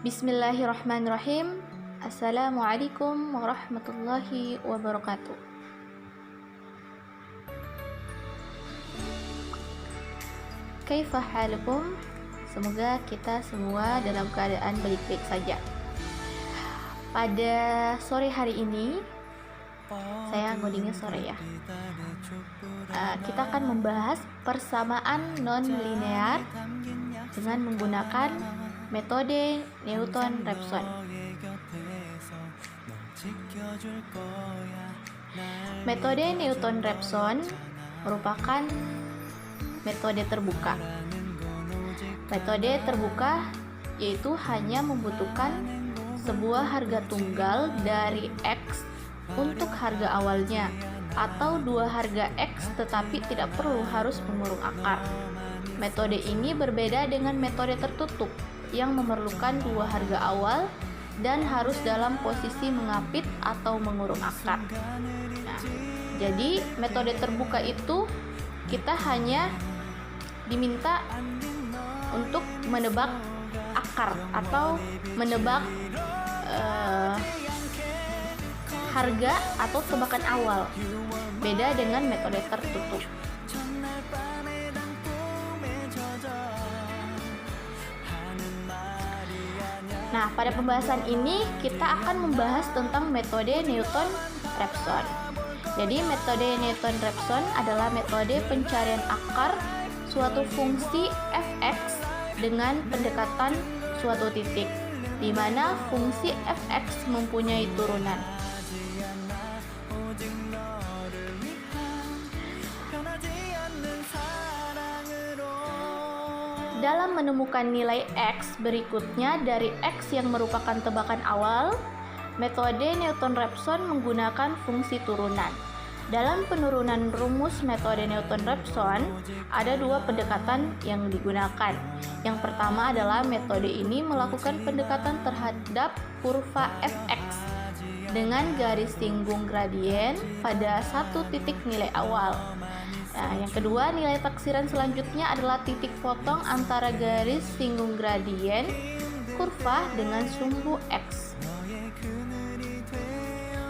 Bismillahirrahmanirrahim. Assalamualaikum warahmatullahi wabarakatuh. Kaifa halukum? Semoga kita semua dalam keadaan baik-baik saja. Pada sore hari ini, saya ngodingnya sore ya. Kita akan membahas persamaan non-linear dengan menggunakan metode Newton-Raphson. Metode Newton-Raphson merupakan metode terbuka. Metode terbuka yaitu hanya membutuhkan sebuah harga tunggal dari X untuk harga awalnya, atau dua harga X tetapi tidak perlu harus mengurung akar. Metode ini berbeda dengan metode tertutup yang memerlukan dua harga awal dan harus dalam posisi mengapit atau mengurung akar. Nah, jadi metode terbuka itu kita hanya diminta untuk menebak akar atau menebak harga atau tebakan awal. Beda dengan metode tertutup. Nah, pada pembahasan ini kita akan membahas tentang metode Newton-Raphson. Jadi, metode Newton-Raphson adalah metode pencarian akar suatu fungsi f(x) dengan pendekatan suatu titik, di mana fungsi f(x) mempunyai turunan. Dalam menemukan nilai X berikutnya dari X yang merupakan tebakan awal, metode Newton-Raphson menggunakan fungsi turunan. Dalam penurunan rumus metode Newton-Raphson, ada dua pendekatan yang digunakan. Yang pertama adalah metode ini melakukan pendekatan terhadap kurva f(x) dengan garis singgung gradien pada satu titik nilai awal. Nah, yang kedua, nilai taksiran selanjutnya adalah titik potong antara garis singgung gradien kurva dengan sumbu X.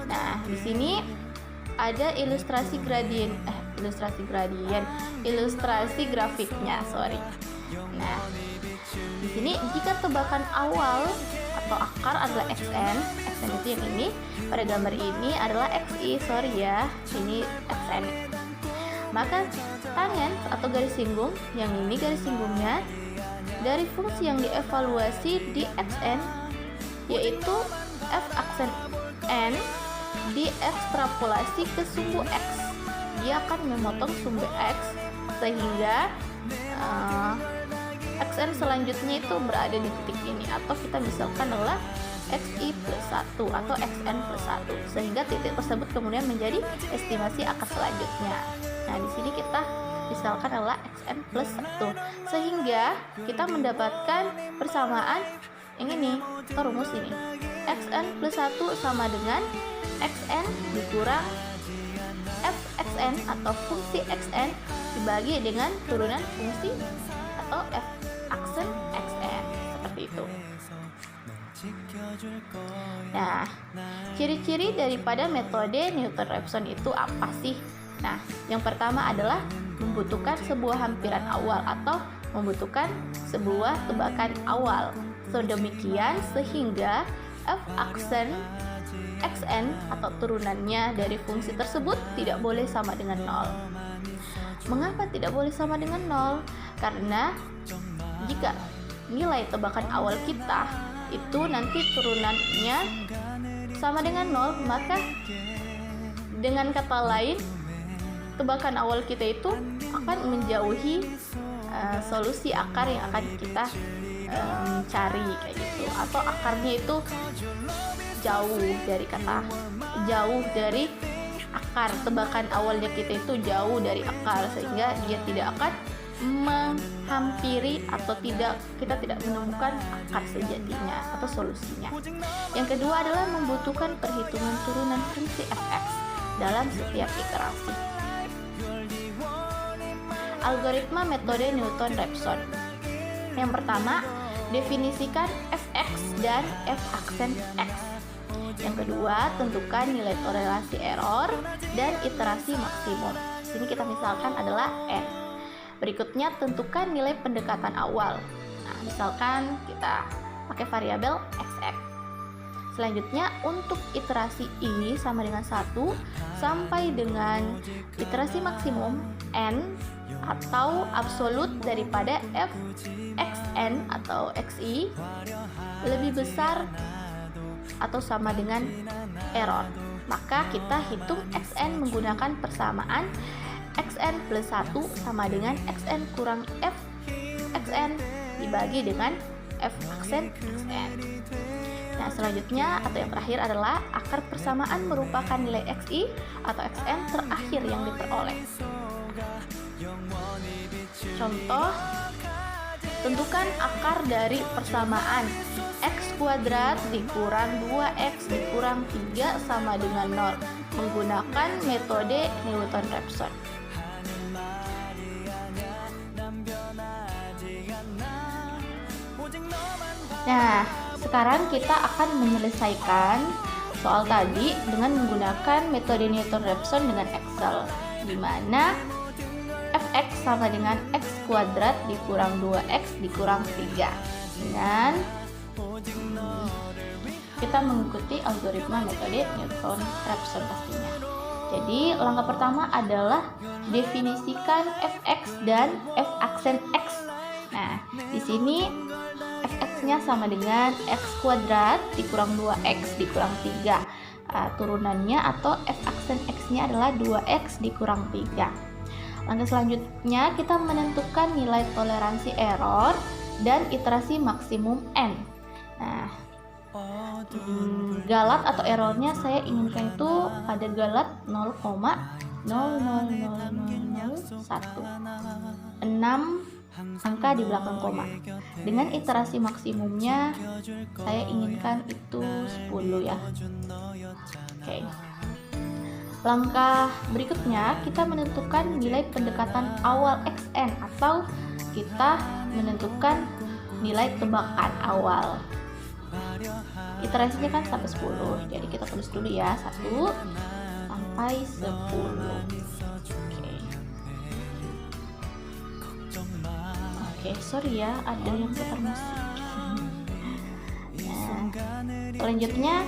Nah, di sini ada ilustrasi grafiknya, Nah, di sini jika tebakan awal atau akar adalah xn itu yang ini, pada gambar ini adalah xi, ini xn. Maka tangen atau garis singgung, yang ini garis singgungnya dari fungsi yang dievaluasi di xn, yaitu f aksen n diekstrapolasi ke sumbu x. Dia akan memotong sumbu x sehingga xn selanjutnya itu berada di titik ini, atau kita misalkan adalah xi plus 1 atau xn plus 1, sehingga titik tersebut kemudian menjadi estimasi akar selanjutnya. Nah, di sini kita misalkan adalah xn plus 1, sehingga kita mendapatkan persamaan yang ini atau rumus ini. Xn plus 1 sama dengan xn dikurang fxn atau fungsi xn dibagi dengan turunan fungsi atau f aksen xn, seperti itu. Nah, ciri-ciri daripada metode Newton-Raphson itu apa sih? Nah, yang pertama adalah membutuhkan sebuah hampiran awal atau membutuhkan sebuah tebakan awal. Sedemikian sehingga f aksen xn atau turunannya dari fungsi tersebut tidak boleh sama dengan 0. Mengapa tidak boleh sama dengan 0? Karena jika nilai tebakan awal kita itu nanti turunannya sama dengan 0, maka dengan kata lain tebakan awal kita itu akan menjauhi solusi akar yang akan kita cari, kayak gitu, atau akarnya itu jauh dari akar. Tebakan awalnya kita itu jauh dari akar, sehingga dia tidak akan menghampiri atau kita tidak menemukan akar sejatinya atau solusinya. Yang kedua adalah membutuhkan perhitungan turunan fungsi f(x) dalam setiap iterasi. Algoritma metode Newton-Raphson. Yang pertama, definisikan fx dan f aksen x. Yang kedua, tentukan nilai toleransi error dan iterasi maksimum. Di sini kita misalkan adalah n. Berikutnya, tentukan nilai pendekatan awal. Nah, misalkan kita pakai variabel xx. Selanjutnya, untuk iterasi i sama dengan 1 sampai dengan iterasi maksimum n atau absolut daripada f xn atau xi lebih besar atau sama dengan error. Maka kita hitung xn menggunakan persamaan xn plus 1 sama dengan xn kurang f xn dibagi dengan f aksen xn. Nah, selanjutnya atau yang terakhir adalah akar persamaan merupakan nilai xi atau xn terakhir yang diperoleh. Contoh, tentukan akar dari persamaan x kuadrat dikurang 2x dikurang 3 sama dengan 0 menggunakan metode Newton-Raphson. Nah, sekarang kita akan menyelesaikan soal tadi dengan menggunakan metode Newton-Raphson dengan Excel, di mana fx sama dengan x kuadrat dikurang 2x dikurang 3 dengan kita mengikuti algoritma metode Newton-Raphson pastinya. Jadi langkah pertama adalah definisikan fx dan f aksen x. Nah, di sini fx-nya sama dengan x kuadrat dikurang 2x dikurang 3. Turunannya atau f aksen x-nya adalah 2x dikurang 3. Langkah selanjutnya kita menentukan nilai toleransi error dan iterasi maksimum n. Nah, galat atau errornya saya inginkan itu pada galat 0,00001, 6 angka di belakang koma. Dengan iterasi maksimumnya saya inginkan itu 10 ya. Oke. Langkah berikutnya kita menentukan nilai pendekatan awal xn atau kita menentukan nilai tebakan awal. Iterasinya kan sampai 10. Jadi kita tulis dulu ya, 1 sampai 10. Oke, sorry ya, ada yang putar musik. Nah, selanjutnya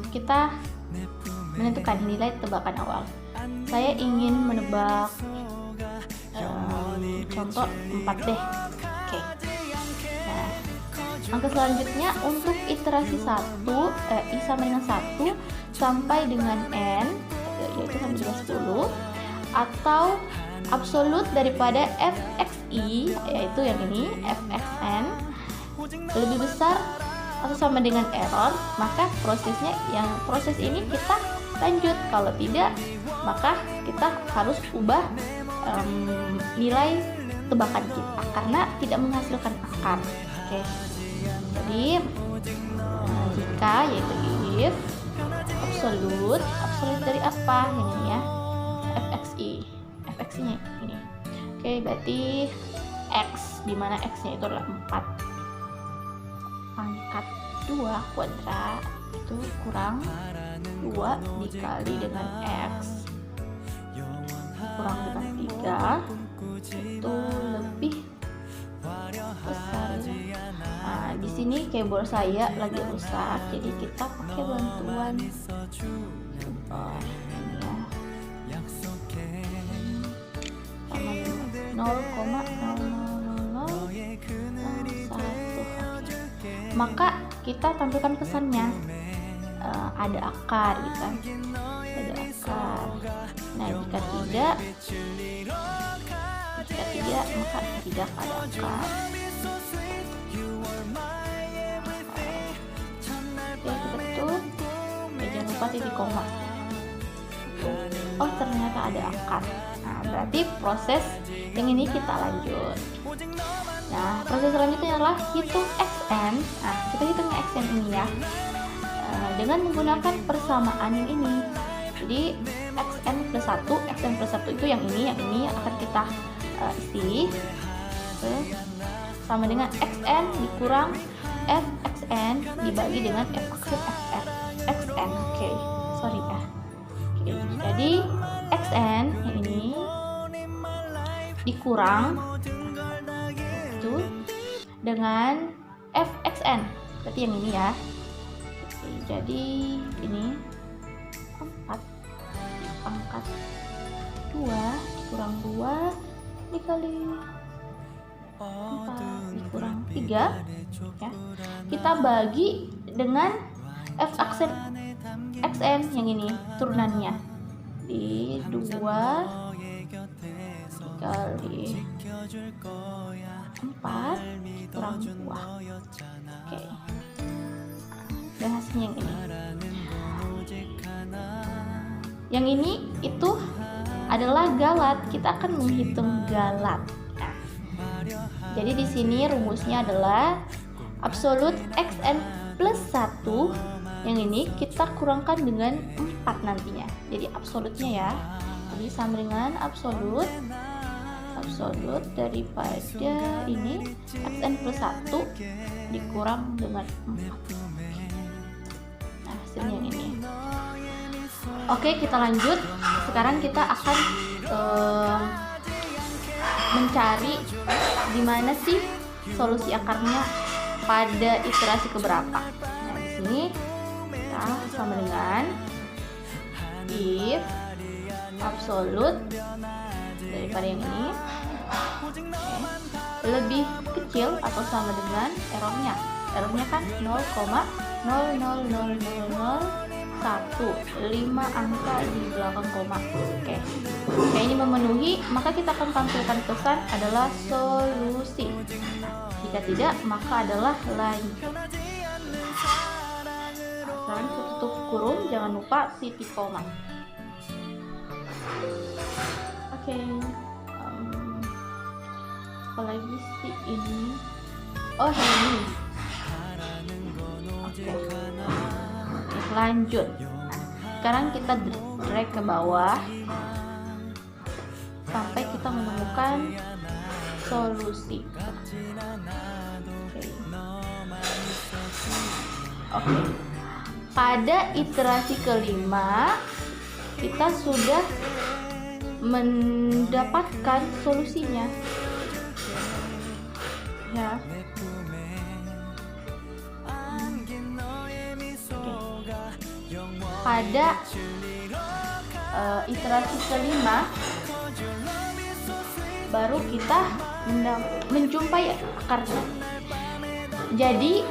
kita menentukan nilai tebakan awal. Saya ingin menebak contoh 4 deh. Oke. Nah, angka selanjutnya untuk iterasi 1 i sama dengan 1 sampai dengan n, yaitu sampai dengan 10, atau absolut daripada fxi, yaitu yang ini fxn, lebih besar atau sama dengan error, maka proses ini kita lanjut. Kalau tidak, maka kita harus ubah nilai tebakan kita karena tidak menghasilkan akar. Oke. Jadi jika yaitu if absolut dari apa ini ya, fxi nya ini. Oke, berarti x, di mana x nya itu adalah 4 pangkat 2 kuadrat itu kurang 2 dikali dengan x kurang dengan 3 itu lebih besar. Nah, di sini keyboard saya lagi rusak, jadi kita pakai bantuan keyboard ini ya. Sama dengan 0,0001. Maka kita tampilkan pesannya, ada akar gitu kan, ada akar. Nah, jika tidak maka tidak ada akar. Oke, kita tutup. Jangan lupa titik koma. Oh, ternyata ada akar. Nah, berarti proses yang ini kita lanjut. Nah, proses selanjutnya adalah hitung xn. Nah, kita hitung xn ini ya, dengan menggunakan persamaan yang ini. Jadi xn plus 1 itu yang ini akan kita isi ke sama dengan xn dikurang fxn dibagi dengan fxn xn. Oke, sorry ya. Oke, jadi xn yang ini dikurang itu dengan fxn, berarti yang ini ya. Oke, jadi ini 4 pangkat 2 dikurang 2 dikali 4 dikurang 3 ya. Kita bagi dengan f aksen xn yang ini turunannya di 2 dikali 4 kurang 2. Oke. Dan hasilnya yang ini. Yang ini itu adalah galat. Kita akan menghitung galat. Nah, jadi di sini rumusnya adalah absolut xn plus 1. Yang ini kita kurangkan dengan 4 nantinya. Jadi absolutnya ya. Jadi sama dengan absolut daripada ini xn plus 1 dikurang dengan 4. Nah, hasilnya yang ini. Oke, kita lanjut. Sekarang kita akan mencari di mana sih solusi akarnya pada iterasi keberapa. Nah, di sini kita sama dengan if absolut daripada yang ini lebih kecil atau sama dengan errornya kan 0,00001, 5 angka di belakang koma. Oke, ini memenuhi, maka kita akan tampilkan pesan adalah solusi. Jika tidak, maka adalah lanjut. Sekarang tutup kurung, jangan lupa titik koma. Oke, apalagi sih ini? Oh, ini. Oke, lanjut. Sekarang kita drag ke bawah sampai kita menemukan solusi. Oke. Pada iterasi kelima kita sudah mendapatkan solusinya. Ya. Pada iterasi kelima baru kita menjumpai akarnya. Jadi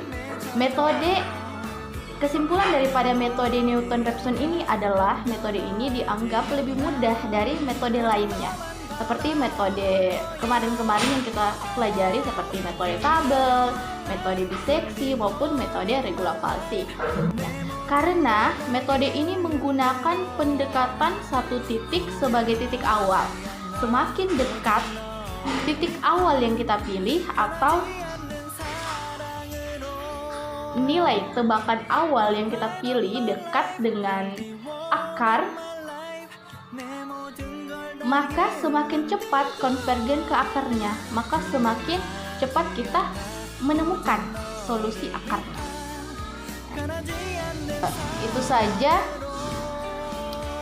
kesimpulan daripada metode Newton-Raphson ini adalah metode ini dianggap lebih mudah dari metode lainnya, seperti metode kemarin-kemarin yang kita pelajari seperti metode tabel, metode biseksi maupun metode regulavasi. Karena metode ini menggunakan pendekatan satu titik sebagai titik awal. Semakin dekat titik awal yang kita pilih atau nilai tebakan awal yang kita pilih dekat dengan akar, maka semakin cepat konvergen ke akarnya, maka semakin cepat kita menemukan solusi akarnya. Itu saja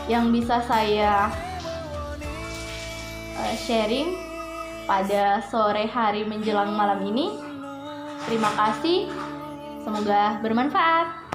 yang bisa saya sharing pada sore hari menjelang malam ini. Terima kasih, semoga bermanfaat.